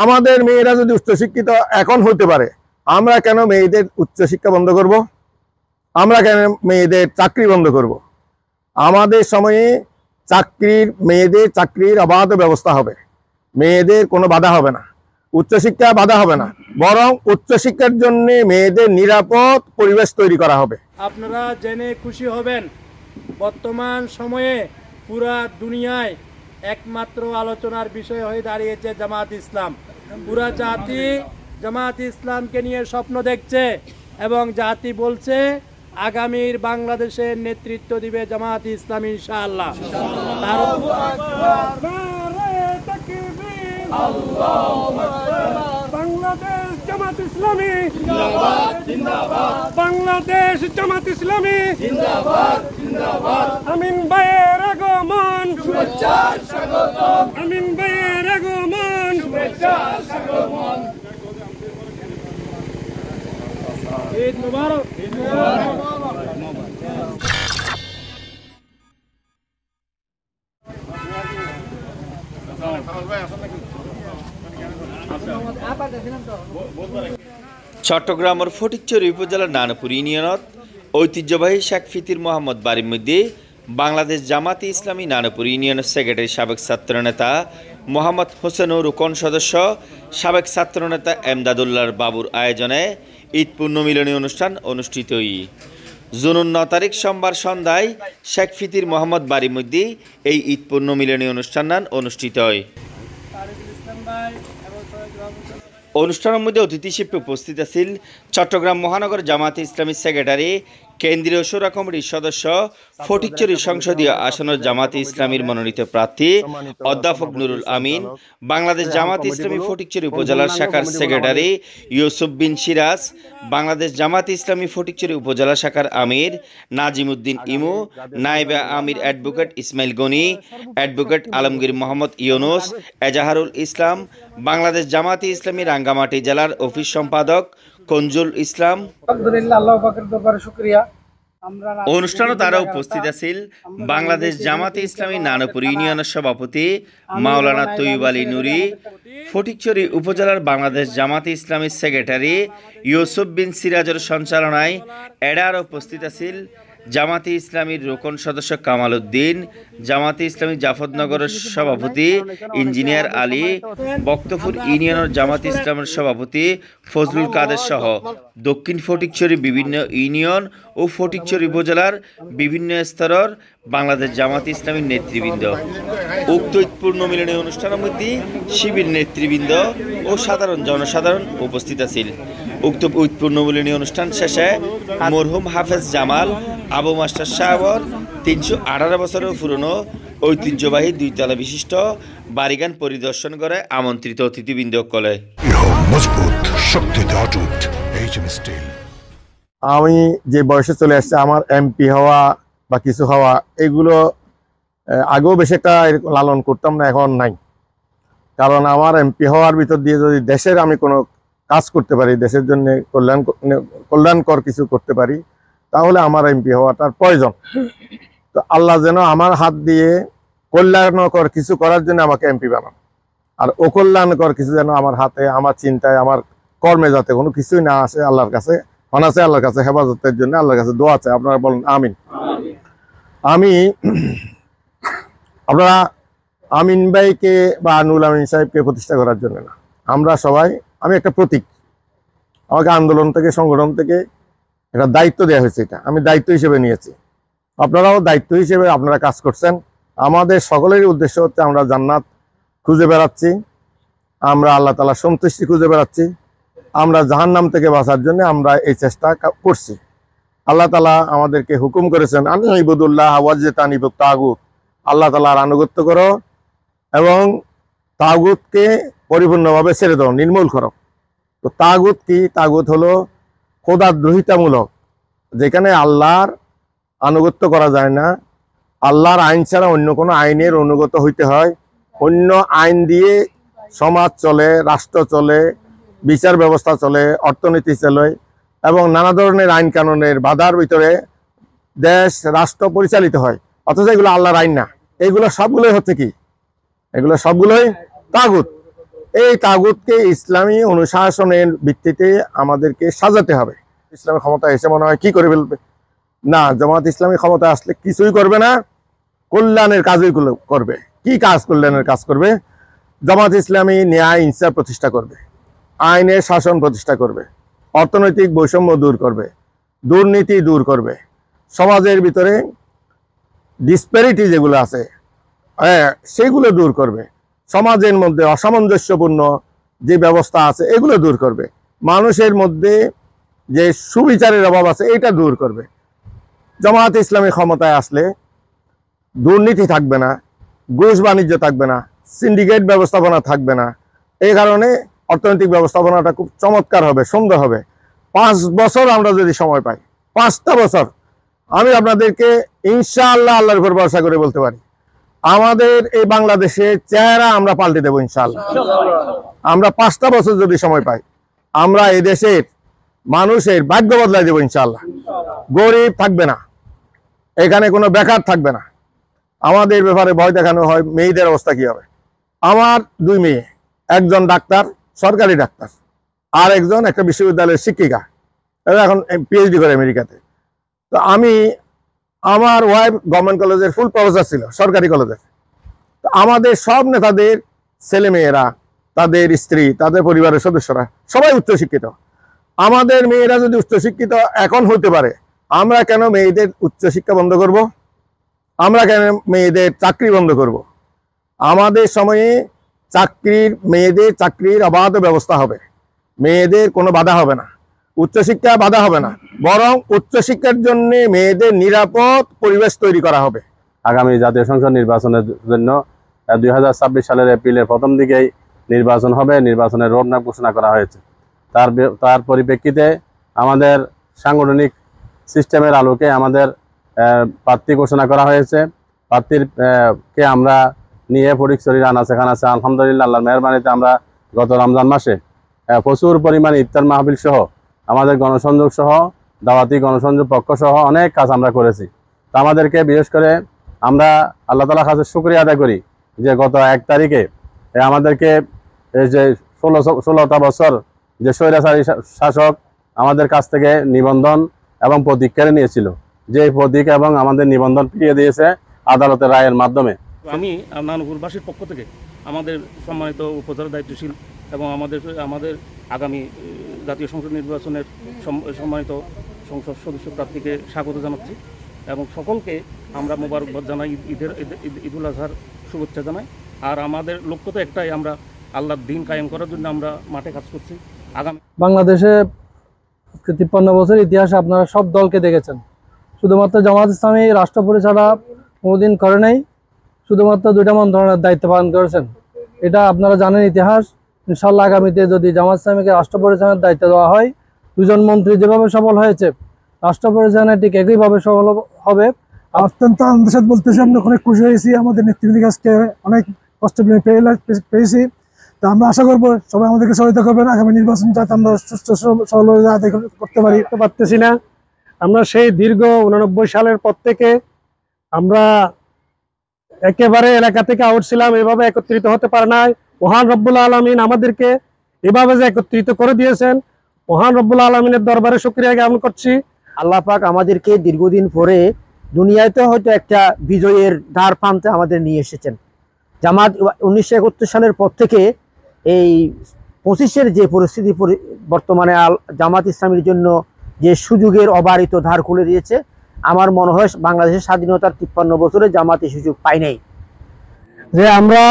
আমাদের মেয়েরা যদি উচ্চশিক্ষিত এখন হতে পারে, আমরা কেন মেয়েদের উচ্চশিক্ষা বন্ধ করব? আমরা কেন মেয়েদের চাকরি বন্ধ করব? আমাদের সময়ে মেয়েদের চাকরির অবাধ ব্যবস্থা হবে, মেয়েদের কোনো বাধা হবে না, উচ্চশিক্ষা বাধা হবে না, বরং উচ্চশিক্ষার জন্য মেয়েদের নিরাপদ পরিবেশ তৈরি করা হবে। আপনারা জেনে খুশি হবেন, বর্তমান সময়ে পুরা দুনিয়ায় একমাত্র আলোচনার বিষয় হয়ে দাঁড়িয়েছে জামাত ইসলাম। পুরা জাতি জামাত ইসলামকে নিয়ে স্বপ্ন দেখছে এবং জাতি বলছে আগামীর বাংলাদেশের নেতৃত্ব দিবে জামাত ইসলাম ইনশাআল্লাহ। বাংলাদেশ জামাত ইসলামী জিন্দাবাদ জিন্দাবাদ, বাংলাদেশ জামাত ইসলামী জিন্দাবাদ জিন্দাবাদ। আমিন ভাইয়ের আগমন শুভেচ্ছা স্বাগতম, আমিন ভাইয়ের আগমন শুভেচ্ছা স্বাগতম। ঈদ মুবারক, ঈদ মুবারক। চট্টগ্রামের ফটিকছড়ি উপজেলার নানপুর ইউনিয়নত ঐতিহ্যবাহী শেখ ফিতির মোহাম্মদ বাড়ির মধ্যে বাংলাদেশ জামাতে ইসলামী নানপুর ইউনিয়নের সেক্রেটারি সাবেক ছাত্রনেতা মোহাম্মদ হোসেনুর রুকন সদস্য সাবেক ছাত্রনেতা এমদাদুল্লাহর বাবুর আয়োজনে ঈদ পুণ্যমিলনী অনুষ্ঠান অনুষ্ঠিত। জুন 9 তারিখ সোমবার সন্ধ্যায় শেখ ফিতির মোহাম্মদ বাড়ির মধ্যে এই ঈদ পুণ্যমিলনী অনুষ্ঠান অনুষ্ঠিত হয়। অনুষ্ঠানের মধ্যে অতিথি হিসেবে উপস্থিত আছেন চট্টগ্রাম মহানগর জামাতে ইসলামী সেক্রেটারি, কেন্দ্রীয় শূরা কমিটির সদস্য, ফটিকছড়ি সংসদীয় আসনের জামাতে ইসলামীর মনোনীত প্রার্থী অধ্যাপক নুরুল আমিন, বাংলাদেশ জামাতে ইসলামী ফটিকছড়ি উপজেলার শাখার সেক্রেটারি ইউসুফ বিন সিরাজ, বাংলাদেশ জামাতে ইসলামী ফটিকছড়ি উপজেলা শাখার আমির নাজিমউদ্দিন ইমু, নায়েবে আমির অ্যাডভোকেট ইসমাইল গনি, অ্যাডভোকেট আলমগীর মোহাম্মদ ইউনুস, এজাহারুল ইসলাম, বাংলাদেশ জামাতে ইসলামী রাঙ্গামাটি জেলার অফিস সম্পাদক কঞ্জুল ইসলাম। অনুষ্ঠানে তারা উপস্থিত আছেন বাংলাদেশ জামাতে ইসলামী নানপুর ইউনিয়নের সভাপতি মাওলানা তৈয়ব আলী নুরি, ফটিকছড়ি উপজেলার বাংলাদেশ জামাতে ইসলামীর সেক্রেটারি ইউসুফ বিন সিরাজের সঞ্চালনায় এডার উপস্থিত আছেন জামাতে ইসলামীর রোকন সদস্য কামাল উদ্দিন, জামাতে ইসলামী জাফরনগরের সভাপতি ইঞ্জিনিয়ার আলী, বক্তপুর ইউনিয়নের জামাতে ইসলামের সভাপতি ফজলুল কাদের সহ দক্ষিণ ফটিকছড়ি বিভিন্ন ইউনিয়ন ও ফটিকছড়ি উপজেলার বিভিন্ন স্তরের বাংলাদেশ জামাতে ইসলামীর নেতৃবৃন্দ। উক্ত ঈদ পুণ্যমিলনী অনুষ্ঠানের মধ্যে শিবির নেতৃবৃন্দ ও সাধারণ জনসাধারণ উপস্থিত আছেন। উক্ত ঈদ পুণ্যমিলনী অনুষ্ঠান শেষে মরহুম হাফেজ জামাল আবু মাস্টার সাহেবর 318 বছরের পুরনো ঐতিহ্যবাহী 2 তলা বিশিষ্ট বাড়িগান পরিদর্শন করে আমন্ত্রিত অতিথিবৃন্দ কলে। আমি যে বয়সে চলে আসছে, আমার এমপি হওয়া বা কিছু হওয়া এগুলো আগেও বেশি একটা লালন করতাম না, এখন নাই। কারণ আমার এমপি হওয়ার ভিতর দিয়ে যদি দেশের আমি কোনো কাজ করতে পারি, দেশের জন্য কল্যাণকর কিছু করতে পারি, তাহলে আমার এমপি হওয়াটার প্রয়োজন। তো আল্লাহ যেন আমার হাত দিয়ে কল্যাণকর কিছু করার জন্য আমাকে এমপি বানান, আর অকল্যাণকর কিছু যেন আমার হাতে, আমার চিন্তায়, আমার কর্মে যাতে কোনো কিছুই না আসে। আল্লাহর কাছে মানাছে, আল্লাহর কাছে হেফাজতের জন্য আল্লাহর কাছে দোয়া আছে। আপনারা বলেন আমিন। আপনারা আমিন ভাইকে বা নুরুল আমিন সাহেবকে প্রতিষ্ঠা করার জন্য না, আমরা সবাই, আমি একটা প্রতীক, আমাকে আন্দোলন থেকে, সংগঠন থেকে একটা দায়িত্ব দেওয়া হয়েছে, এটা আমি দায়িত্ব হিসেবে নিয়েছি। আপনারাও দায়িত্ব হিসেবে আপনারা কাজ করছেন। আমাদের সকলেরই উদ্দেশ্য হচ্ছে আমরা জান্নাত খুঁজে বেড়াচ্ছি, আমরা আল্লাহ তাআলা সন্তুষ্টি খুঁজে বেড়াচ্ছি, আমরা জাহান্নাম থেকে বাঁচার জন্য আমরা এই চেষ্টা করছি। আল্লাহ তাআলা আমাদেরকে হুকুম করেছেন আন ইবুদুল্লাহ ওয়াজতানিবুত তাগুত, আল্লাহ তাআলার আনুগত্য করো এবং তাগুতকে পরিপূর্ণভাবে ছেড়ে দাও, নির্মূল করো। তো তাগুত কি? তাগুত হলো খোদাদ্রোহিতামূলক, যেখানে আল্লাহর আনুগত্য করা যায় না, আল্লাহর আইন ছাড়া অন্য কোনো আইনের অনুগত হইতে হয়, অন্য আইন দিয়ে সমাজ চলে, রাষ্ট্র চলে, বিচার ব্যবস্থা চলে, অর্থনীতি চলে এবং নানা ধরনের আইন কানুনের বাধার ভিতরে দেশ রাষ্ট্র পরিচালিত হয়। অথচ এগুলো আল্লাহর আইন না, এগুলো সবগুলোই হচ্ছে কি? এগুলো সবগুলোই তাগুত। এই তাগুতকে ইসলামী অনুশাসনের ভিত্তিতে আমাদেরকে সাজাতে হবে। ইসলামী ক্ষমতা এসে মনে হয় কি করে ফেলবে, না, জামাত ইসলামী ক্ষমতা আসলে কিছুই করবে না, কল্যাণের কাজই করবে। কি কাজ? কল্যাণের কাজ করবে। জামাত ইসলামী ন্যায় ইনসাফ প্রতিষ্ঠা করবে, আইনের শাসন প্রতিষ্ঠা করবে, অর্থনৈতিক বৈষম্য দূর করবে, দুর্নীতি দূর করবে, সমাজের ভিতরে ডিসপ্যারিটি যেগুলো আছে সেগুলো দূর করবে, সমাজের মধ্যে অসামঞ্জস্যপূর্ণ যে ব্যবস্থা আছে এগুলো দূর করবে, মানুষের মধ্যে যে সুবিচারের অভাব আছে এটা দূর করবে। জামাত ইসলামী ক্ষমতায় আসলে দুর্নীতি থাকবে না, ঘুষ বাণিজ্য থাকবে না, সিন্ডিকেট ব্যবস্থাপনা থাকবে না। এই কারণে অর্থনৈতিক ব্যবস্থাপনাটা খুব চমৎকার হবে, সুন্দর হবে। 5 বছর আমরা যদি সময় পাই, 5টা বছর, আমি আপনাদেরকে ইনশাআল্লাহ আল্লাহর উপর ভরসা করে বলতে পারি আমাদের এই বাংলাদেশের চেহারা আমরা পাল্টে দেবো ইনশাআল্লাহ। আমরা 5টা বছর যদি সময় পাই, আমরা এই দেশের মানুষের ভাগ্য বদলাই দেবো ইনশাআল্লাহ। গরিব থাকবে না, এখানে কোনো বেকার থাকবে না। আমাদের ব্যাপারে ভয় দেখানো হয়, মেয়েদের অবস্থা কি হবে। আমার 2 মেয়ে, একজন ডাক্তার, সরকারি ডাক্তার, আর একজন একটা বিশ্ববিদ্যালয়ের শিক্ষিকা, এখন পিএইচডি করে আমেরিকাতে। তো আমার ওয়াইফ গভর্নমেন্ট কলেজের ফুল প্রফেসর ছিল, সরকারি কলেজের। তো আমাদের সব নেতাদের ছেলেমেয়েরা, তাদের স্ত্রী, তাদের পরিবারের সদস্যরা সবাই উচ্চশিক্ষিত। আমাদের মেয়েরা যদি উচ্চশিক্ষিত এখন হতে পারে, আমরা কেন মেয়েদের উচ্চশিক্ষা বন্ধ করব? আমরা কেন মেয়েদের চাকরি বন্ধ করব? আমাদের সময়ে মেয়েদের চাকরির অবাধ ব্যবস্থা হবে, মেয়েদের কোনো বাধা হবে না, উচ্চশিক্ষা বাধা হবে না, বরং উচ্চশিক্ষার জন্য মেয়েদের নিরাপদ পরিবেশ তৈরি করা হবে। আগামী জাতীয় সংসদ নির্বাচনের জন্য 2026 সালের এপ্রিলের প্রথম দিকেই নির্বাচন হবে। নির্বাচনের রোডম্যাপ ঘোষণা করা হয়েছে। তার পরিপ্রেক্ষিতে আমাদের সাংগঠনিক সিস্টেমের আলোকে আমাদের প্রার্থী ঘোষণা করা হয়েছে। প্রার্থীকে আমরা নিয়ে ফটিকছড়ির আনাচে কানাচে আলহামদুলিল্লাহ আল্লাহর মেহরবানিতে আমরা গত রমজান মাসে প্রচুর পরিমাণে ইফতার মাহফিল সহ আমাদের গণসংযোগ সহ দাওয়াতি গণসংযোগ পক্ষ সহ অনেক কাজ আমরা করেছি। তো আমাদেরকে বিশেষ করে আমরা আল্লাহ তাআলার কাছে শুকরিয়া আদায় করি যে গত 1 তারিখে আমাদেরকে এই যে 16টা বছর যে স্বৈরাচারী শাসক আমাদের কাছ থেকে নিবন্ধন এবং প্রতীক কেড়ে নিয়েছিল, যে প্রতীক এবং আমাদের নিবন্ধন ফিরিয়ে দিয়েছে আদালতের রায়ের মাধ্যমে। আমি নানুপুরবাসীর পক্ষ থেকে আমাদের সম্মানিত উপজেলা দায়িত্বশীল এবং আমাদের আগামী জাতীয় সংসদ নির্বাচনের সম্মানিত সংসদ সদস্য প্রার্থীকে স্বাগত জানাচ্ছি এবং সকলকে আমরা মোবারকবাদ জানাই, ঈদুল আজহার শুভেচ্ছা জানাই। আর আমাদের লক্ষ্য তো একটাই, আমরা আল্লাহর দিন কায়েম করার জন্য আমরা মাঠে কাজ করছি। আগামী বাংলাদেশে 53 বছর ইতিহাসে আপনারা সব দলকে দেখেছেন, শুধুমাত্র জামাত ইসলামী রাষ্ট্র পরিচালনা কোনোদিন করে নাই, শুধুমাত্র 2টা মন্ত্রণালয়ের দায়িত্ব পালন করেছেন। এটা আপনারা জানেন ইতিহাস। ইনশাআল্লাহ আগামীতে যদি জামাত ইসলামীকে রাষ্ট্র পরিচালনার দায়িত্ব দেওয়া হয়, 2 জন মন্ত্রী যেভাবে সফল হয়েছে রাষ্ট্র পরিচালনায় ঠিক একইভাবে সফল হবে। অত্যন্ত আনন্দের সাথে বলতেছি আমরা অনেক খুশি হয়েছি, আমাদের নেতৃবৃন্দের কাছে অনেক কষ্ট পেয়েছি। তো আমরা আশা করবো সবাই আমাদেরকে সহায়তা করবেন, আগামী নির্বাচন যাতে আমরা সুস্থ সফলভাবে আদায় করতে পারতেছি না। আমরা সেই দীর্ঘ 89 সালের পর থেকে আমরা একেবারে এলাকা থেকে আউট ছিলাম, এভাবে একত্রিত হতে পারে নাই। মহান রব্বুল আলামিন আমাদেরকে এভাবে যে একত্রিত করে দিয়েছেন, মহান রব্বুল আলামিনের দরবারে শুকরিয়া জ্ঞাপন করছি। আল্লাহ পাক আমাদেরকে দীর্ঘদিন পরে দুনিয়াতে হয়তো একটা বিজয়ের দ্বার প্রান্তে আমাদের নিয়ে এসেছেন। জামাত 1971 সালের পর থেকে এই 25-এর যে পরিস্থিতি বর্তমানে জামাত ইসলামীর জন্য যে সুযোগের অবারিত ধার খুলে দিয়েছে, আমার মনে হয় বাংলাদেশের স্বাধীনতার 53 বছরে জামাত এই সুযোগ পায় নাই। যে আমরা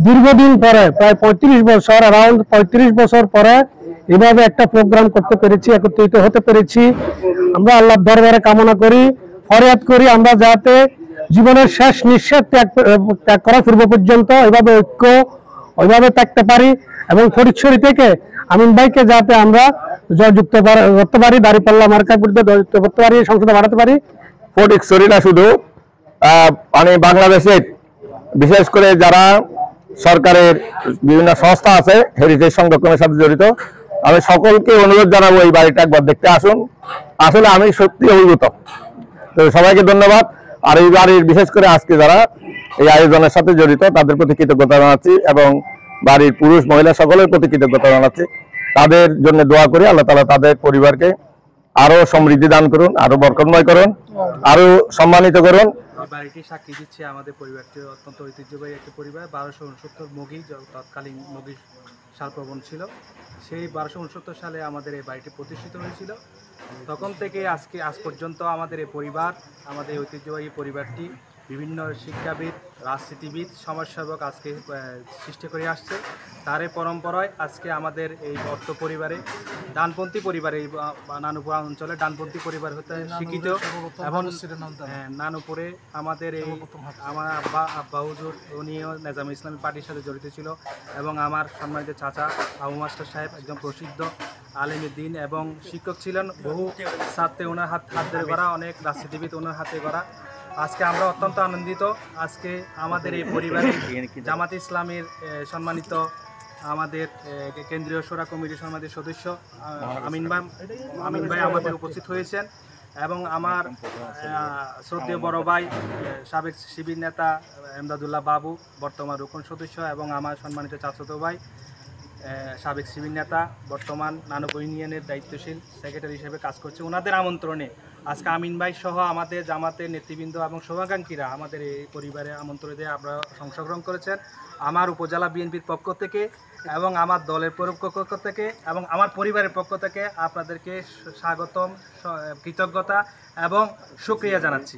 দীর্ঘদিন পরে প্রায় 35 বছর, অ্যারাউন্ড 35 বছর পরে এভাবে একটা প্রোগ্রাম করতে পেরেছি, একত্রিত হতে পেরেছি। আমরা আল্লাহর দরবারে কামনা করি, ফরিয়াদ করি আমরা যাতে জীবনের শেষ নিঃশ্বাস ত্যাগ করা পূর্ব পর্যন্ত এভাবে ঐক্য ওইভাবে থাকতে পারি এবং ফটিকছড়ি থেকে আমিন ভাইকে যাতে আমরা জয়যুক্ত করতে পারি, দাঁড়িপাল্লা মার্কা বিরুদ্ধে জয়যুক্ত করতে পারি, সংসদে বাড়াতে পারি। ফটিকছড়ি না শুধু মানে বাংলাদেশের বিশেষ করে যারা সরকারের বিভিন্ন সংস্থা আছে হেরিটেজ সংরক্ষণের সাথে জড়িত, আমি সকলকে অনুরোধ জানাবো এই বাড়িটা একবার দেখতে আসুন। আসলে আমি সত্যি অভিভূত। তো সবাইকে ধন্যবাদ। আর এই বাড়ির বিশেষ করে আজকে যারা এই আয়োজনের সাথে জড়িত তাদের প্রতি কৃতজ্ঞতা জানাচ্ছি এবং বাড়ির পুরুষ মহিলা সকলের প্রতি কৃতজ্ঞতা জানাচ্ছি। তাদের জন্য দোয়া করি আল্লাহ তাআলা তাদের পরিবারকে আরো সমৃদ্ধি দান করুন, আরো বরকতময় করুন, আরো সম্মানিত করুন। এই বাড়িটি সাক্ষী দিচ্ছে আমাদের পরিবারটি অত্যন্ত ঐতিহ্যবাহী একটি পরিবার। 1269 মগী তৎকালীন মগী সালপ্রবণ ছিল। সেই 1269 সালে আমাদের এই বাড়িটি প্রতিষ্ঠিত হয়েছিল। তখন থেকে আজ পর্যন্ত আমাদের এই পরিবার, আমাদের এই ঐতিহ্যবাহী পরিবারটি বিভিন্ন শিক্ষাবিদ, রাজনীতিবিদ, সমাজসেবক আজকে সৃষ্টি করে আসছে। তার এই পরম্পরায় আজকে আমাদের এই অর্থ পরিবারে ডানপন্থী পরিবারে, এই নানুপুর অঞ্চলে ডানপন্থী পরিবার হতে শিক্ষিত এবং নানুপুরে আমাদের এই আমার আব্বা হুজুর উনিও নেজামে ইসলামী পার্টির সাথে জড়িত ছিল এবং আমার সম্মানিত চাচা আবু মাস্টার সাহেব একজন প্রসিদ্ধ আলেমে দ্বীন এবং শিক্ষক ছিলেন। বহু ছাত্রে ওনার হাত ধরে করা, অনেক রাজনীতিবিদ ওনার হাতে করা। আজকে আমরা অত্যন্ত আনন্দিত। আজকে আমাদের এই পরিবারে জামাতে ইসলামের সম্মানিত আমাদের কেন্দ্রীয় শোরা কমিটির সম্মানিত সদস্য আমিন ভাই আমাদের উপস্থিত হয়েছেন এবং আমার শ্রদ্ধেয় বড় ভাই সাবেক শিবির নেতা এমদাদুল্লাহ বাবু বর্তমান রুকন সদস্য এবং আমার সম্মানিত চাচাতো ভাই সাবেক শিবির নেতা বর্তমান নানুপুর ইউনিয়নের দায়িত্বশীল সেক্রেটারি হিসেবে কাজ করছে। ওনাদের আমন্ত্রণে আজকে আমিন ভাই সহ আমাদের জামাতের নেতৃবৃন্দ এবং শুভাকাঙ্ক্ষীরা আমাদের এই পরিবারে আমন্ত্রণ দিয়ে আপনারা অংশগ্রহণ করেছেন। আমার উপজেলা বিএনপির পক্ষ থেকে এবং আমার দলের পক্ষ থেকে এবং আমার পরিবারের পক্ষ থেকে আপনাদেরকে স্বাগতম, কৃতজ্ঞতা এবং শুকরিয়া জানাচ্ছি।